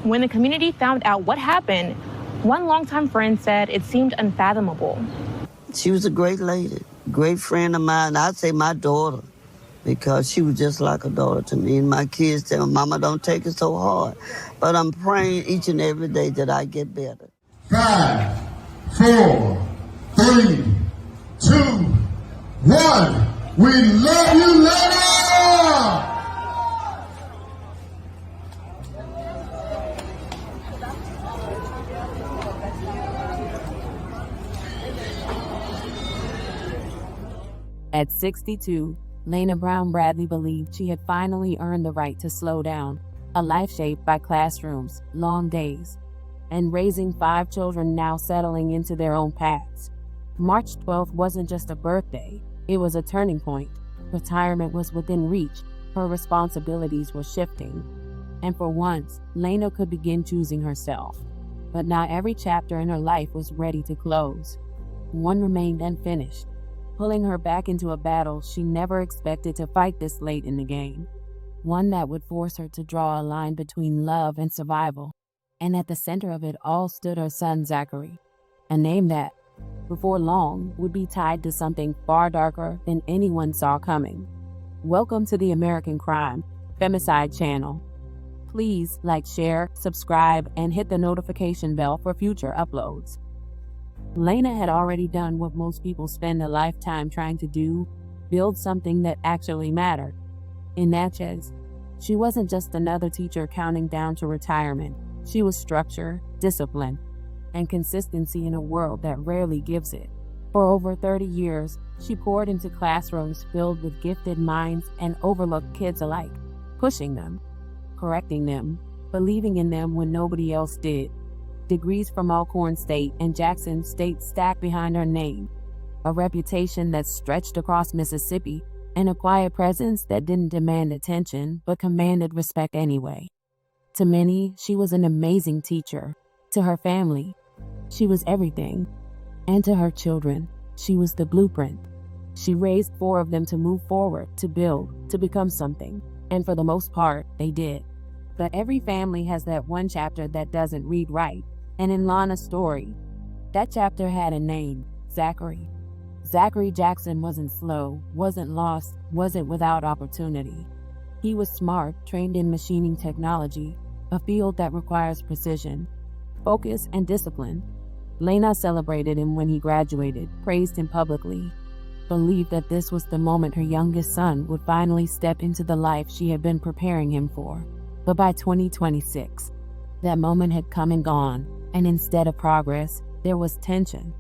When the community found out what happened, one longtime friend said it seemed unfathomable. She was a great lady, great friend of mine. I'd say my daughter, because she was just like a daughter to me. And my kids tell me, Mama, don't take it so hard. But I'm praying each and every day that I get better. 5, 4, 3, 2, 1. We love you, Lena! At 62, Lana Brown Bradley believed she had finally earned the right to slow down, a life shaped by classrooms, long days, and raising 5 children now settling into their own paths. March 12th wasn't just a birthday, it was a turning point. Retirement was within reach, her responsibilities were shifting. And for once, Lena could begin choosing herself. But not every chapter in her life was ready to close. One remained unfinished, pulling her back into a battle she never expected to fight this late in the game. One that would force her to draw a line between love and survival. And at the center of it all stood her son, Zachary, a name that, before long, would be tied to something far darker than anyone saw coming. Welcome to the American Crime Femicide channel. Please like, share, subscribe, and hit the notification bell for future uploads. Lena had already done what most people spend a lifetime trying to do, build something that actually mattered. In Natchez, she wasn't just another teacher counting down to retirement. She was structure, discipline, and consistency in a world that rarely gives it. For over 30 years, she poured into classrooms filled with gifted minds and overlooked kids alike, pushing them, correcting them, believing in them when nobody else did. Degrees from Alcorn State and Jackson State stacked behind her name, a reputation that stretched across Mississippi, and a quiet presence that didn't demand attention but commanded respect anyway. To many, she was an amazing teacher. To her family, she was everything. And to her children, she was the blueprint. She raised 4 of them to move forward, to build, to become something. And for the most part, they did. But every family has that one chapter that doesn't read right. And in Lana's story, that chapter had a name, Zachary. Zachary Jackson wasn't slow, wasn't lost, wasn't without opportunity. He was smart, trained in machining technology, a field that requires precision, focus, and discipline. Lena celebrated him when he graduated, praised him publicly, believed that this was the moment her youngest son would finally step into the life she had been preparing him for. But by 2026, that moment had come and gone, and instead of progress, there was tension.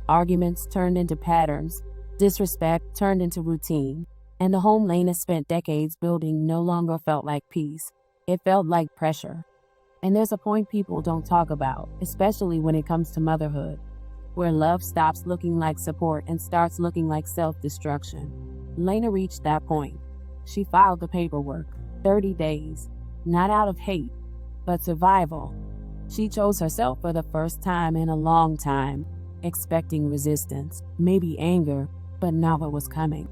Arguments turned into patterns, disrespect turned into routine, and the home Lena spent decades building no longer felt like peace. It felt like pressure. And there's a point people don't talk about, especially when it comes to motherhood, where love stops looking like support and starts looking like self-destruction. Lena reached that point. She filed the paperwork, 30 days, not out of hate, but survival. She chose herself for the first time in a long time, expecting resistance, maybe anger, but not what was coming.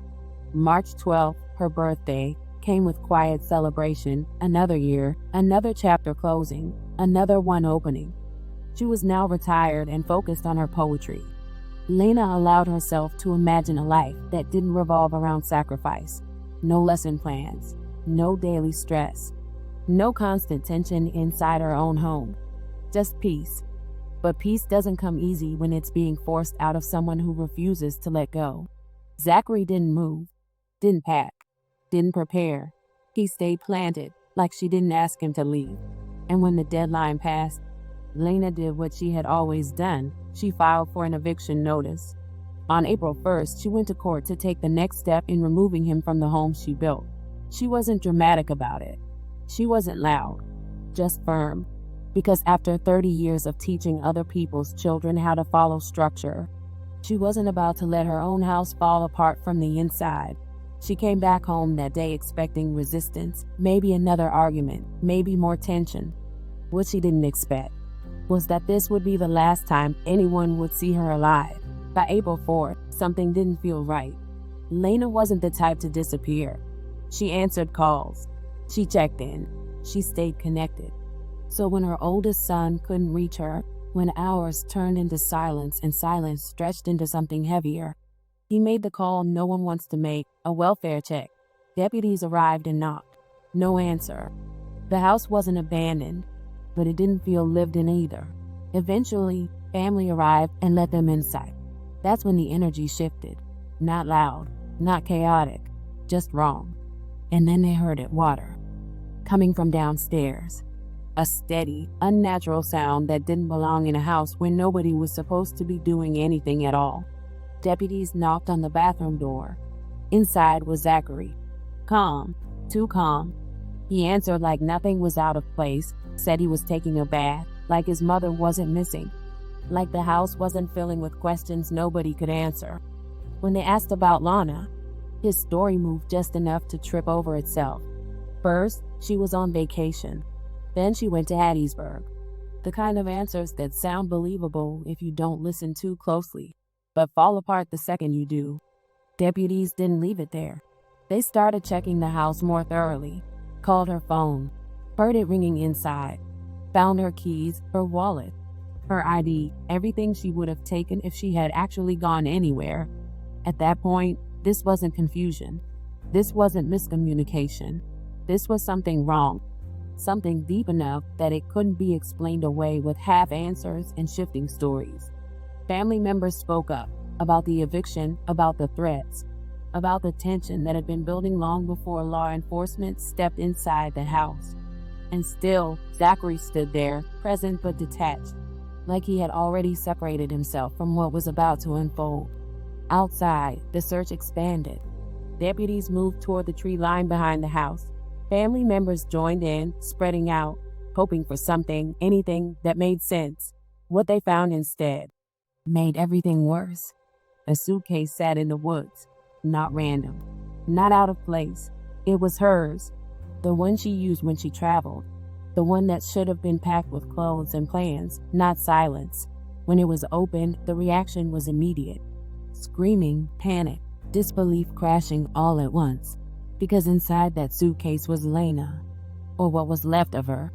March 12th, her birthday, came with quiet celebration, another year, another chapter closing, another one opening. She was now retired and focused on her poetry. Lena allowed herself to imagine a life that didn't revolve around sacrifice. No lesson plans, no daily stress, no constant tension inside her own home. Just peace. But peace doesn't come easy when it's being forced out of someone who refuses to let go. Zachary didn't move, didn't pack, didn't prepare. He stayed planted, like she didn't ask him to leave. And when the deadline passed, Lena did what she had always done. She filed for an eviction notice. On April 1st, she went to court to take the next step in removing him from the home she built. She wasn't dramatic about it. She wasn't loud, just firm. Because after 30 years of teaching other people's children how to follow structure, she wasn't about to let her own house fall apart from the inside. She came back home that day expecting resistance, maybe another argument, maybe more tension. What she didn't expect was that this would be the last time anyone would see her alive. By April 4th, something didn't feel right. Lena wasn't the type to disappear. She answered calls. She checked in. She stayed connected. So when her oldest son couldn't reach her, when hours turned into silence and silence stretched into something heavier, he made the call no one wants to make, a welfare check. Deputies arrived and knocked. No answer. The house wasn't abandoned, but it didn't feel lived in either. Eventually, family arrived and let them inside. That's when the energy shifted. Not loud, not chaotic, just wrong. And then they heard it, water, coming from downstairs. A steady, unnatural sound that didn't belong in a house where nobody was supposed to be doing anything at all. Deputies knocked on the bathroom door. Inside was Zachary. Calm, too calm. He answered like nothing was out of place, said he was taking a bath, like his mother wasn't missing, like the house wasn't filling with questions nobody could answer. When they asked about Lana, his story moved just enough to trip over itself. First, she was on vacation. Then she went to Hattiesburg. The kind of answers that sound believable if you don't listen too closely, but fall apart the second you do. Deputies didn't leave it there. They started checking the house more thoroughly, called her phone, heard it ringing inside, found her keys, her wallet, her ID, everything she would have taken if she had actually gone anywhere. At that point, this wasn't confusion. This wasn't miscommunication. This was something wrong. Something deep enough that it couldn't be explained away with half answers and shifting stories. Family members spoke up about the eviction, about the threats, about the tension that had been building long before law enforcement stepped inside the house. And still, Zachary stood there, present but detached, like he had already separated himself from what was about to unfold. Outside, the search expanded. Deputies moved toward the tree line behind the house. Family members joined in, spreading out, hoping for something, anything that made sense. What they found instead made everything worse. A suitcase sat in the woods, not random, not out of place. It was hers, the one she used when she traveled, the one that should have been packed with clothes and plans, not silence. When it was opened, the reaction was immediate. Screaming, panic, disbelief crashing all at once. Because inside that suitcase was Lena, or what was left of her.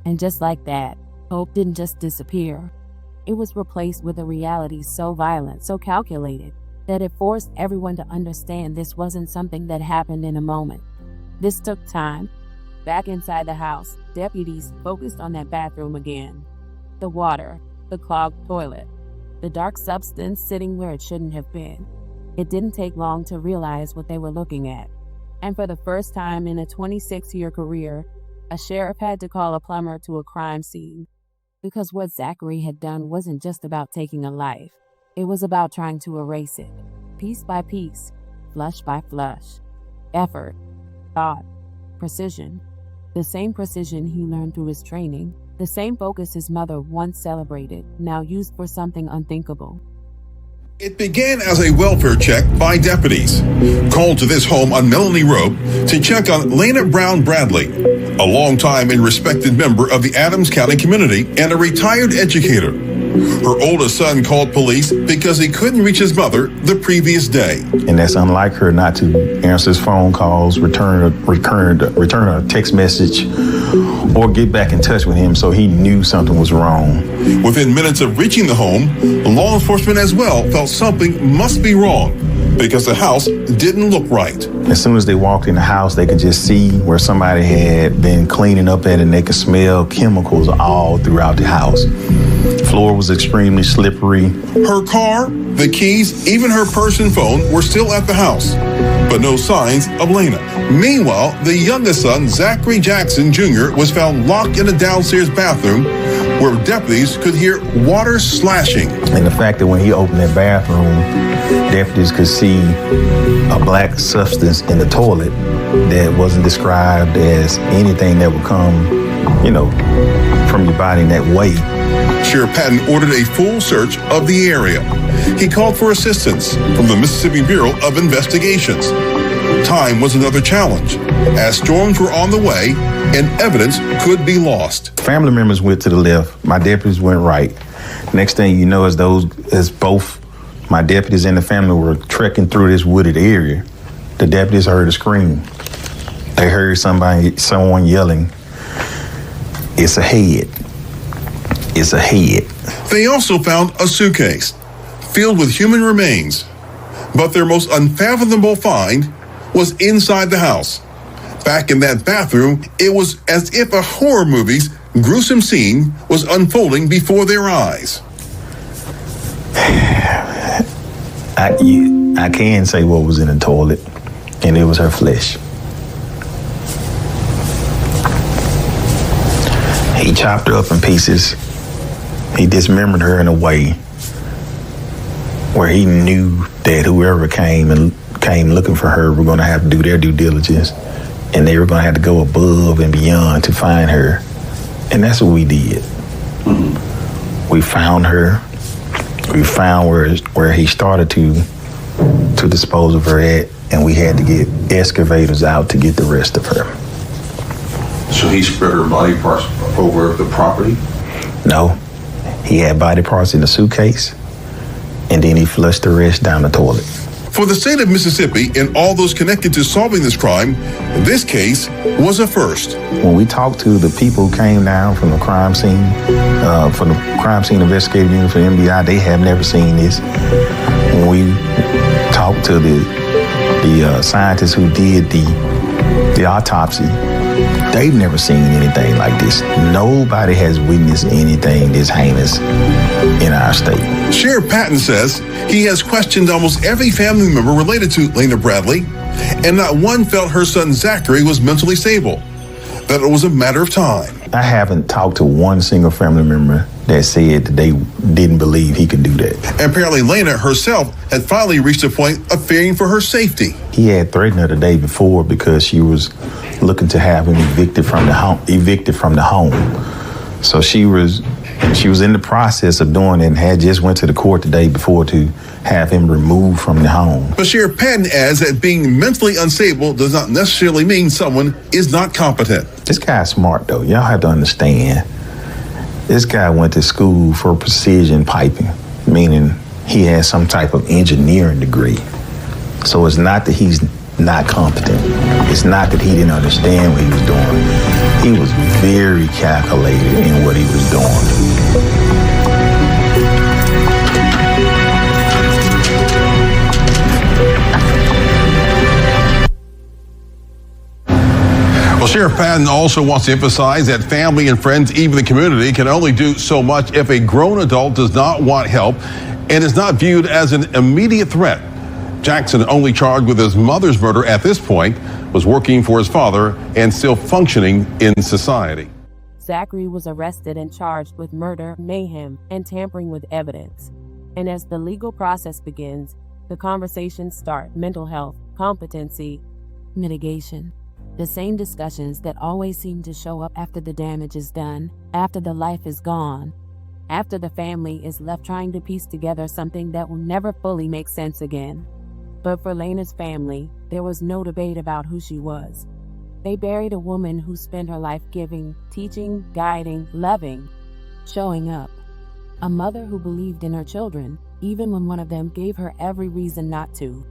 And just like that, hope didn't just disappear. It was replaced with a reality so violent, so calculated, that it forced everyone to understand this wasn't something that happened in a moment. This took time. Back inside the house, deputies focused on that bathroom again. The water, the clogged toilet, the dark substance sitting where it shouldn't have been. It didn't take long to realize what they were looking at. And for the first time in a 26-year career, a sheriff had to call a plumber to a crime scene. Because what Zachary had done wasn't just about taking a life. It was about trying to erase it, piece by piece, flush by flush. Effort, thought, precision. The same precision he learned through his training, the same focus his mother once celebrated, now used for something unthinkable. It began as a welfare check by deputies, called to this home on Melanie Road to check on Lana Brown Bradley, a longtime and respected member of the Adams County community and a retired educator. Her oldest son called police because he couldn't reach his mother the previous day. And that's unlike her not to answer his phone calls, return a text message, or get back in touch with him, so he knew something was wrong. Within minutes of reaching the home, law enforcement as well felt something must be wrong because the house didn't look right. As soon as they walked in the house, they could just see where somebody had been cleaning up at it, and they could smell chemicals all throughout the house. The floor was extremely slippery. Her car, the keys, even her purse and phone were still at the house, but no signs of Lena. Meanwhile, the youngest son, Zachary Jackson Jr., was found locked in a downstairs bathroom where deputies could hear water slashing. And the fact that when he opened that bathroom, deputies could see a black substance in the toilet that wasn't described as anything that would come, from your body in that way. Sheriff Patton ordered a full search of the area. He called for assistance from the Mississippi Bureau of Investigations. Time was another challenge, as storms were on the way and evidence could be lost. Family members went to the left, my deputies went right. Next thing you know, as both my deputies and the family were trekking through this wooded area, the deputies heard a scream. They heard someone yelling. It's a head. It's a head. They also found a suitcase filled with human remains, but their most unfathomable find was inside the house. Back in that bathroom, it was as if a horror movie's gruesome scene was unfolding before their eyes. I can say what was in the toilet, and it was her flesh. He chopped her up in pieces. He dismembered her in a way where he knew that whoever came looking for her were going to have to do their due diligence, and they were going to have to go above and beyond to find her. And that's what we did. Mm-hmm. We found her. We found where he started to dispose of her at, and we had to get excavators out to get the rest of her. So he spread her body parts over the property? No. He had body parts in the suitcase, and then he flushed the rest down the toilet. For the state of Mississippi and all those connected to solving this crime, this case was a first. When we talked to the people who came down from the crime scene investigative unit for the MBI, they have never seen this. When we talked to the scientists who did the autopsy, they've never seen anything like this. Nobody has witnessed anything this heinous in our state. Sheriff Patton says he has questioned almost every family member related to Lena Bradley, and not one felt her son Zachary was mentally stable, that it was a matter of time. I haven't talked to one single family member that said that they didn't believe he could do that. And apparently Lena herself had finally reached a point of fearing for her safety. He had threatened her the day before because she was looking to have him evicted from the home. So she was in the process of doing it and had just went to the court the day before to have him removed from the home. But Sheriff Patton adds that being mentally unstable does not necessarily mean someone is not competent. This guy's smart, though. Y'all have to understand. This guy went to school for precision piping, meaning he has some type of engineering degree. So it's not that he's not competent. It's not that he didn't understand what he was doing. He was very calculated in what he was doing. Well, Sheriff Patton also wants to emphasize that family and friends, even the community, can only do so much if a grown adult does not want help and is not viewed as an immediate threat. Jackson, only charged with his mother's murder at this point, was working for his father and still functioning in society. Zachary was arrested and charged with murder, mayhem, and tampering with evidence. And as the legal process begins, the conversations start: mental health, competency, mitigation. The same discussions that always seem to show up after the damage is done, after the life is gone, after the family is left trying to piece together something that will never fully make sense again. But for Lena's family, there was no debate about who she was. They buried a woman who spent her life giving, teaching, guiding, loving, showing up. A mother who believed in her children, even when one of them gave her every reason not to.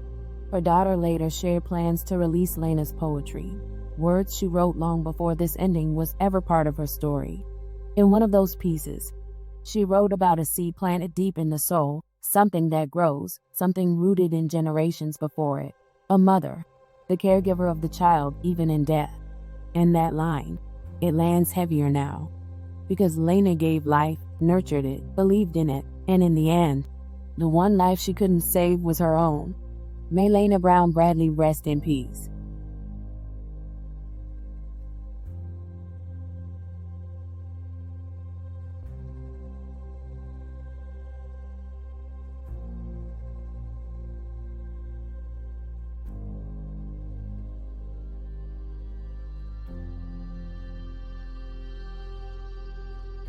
Her daughter later shared plans to release Lena's poetry. Words she wrote long before this ending was ever part of her story. In one of those pieces, she wrote about a seed planted deep in the soul, something that grows, something rooted in generations before it. A mother, the caregiver of the child even in death. And that line, it lands heavier now. Because Lena gave life, nurtured it, believed in it, and in the end, the one life she couldn't save was her own. May Lana Brown Bradley rest in peace.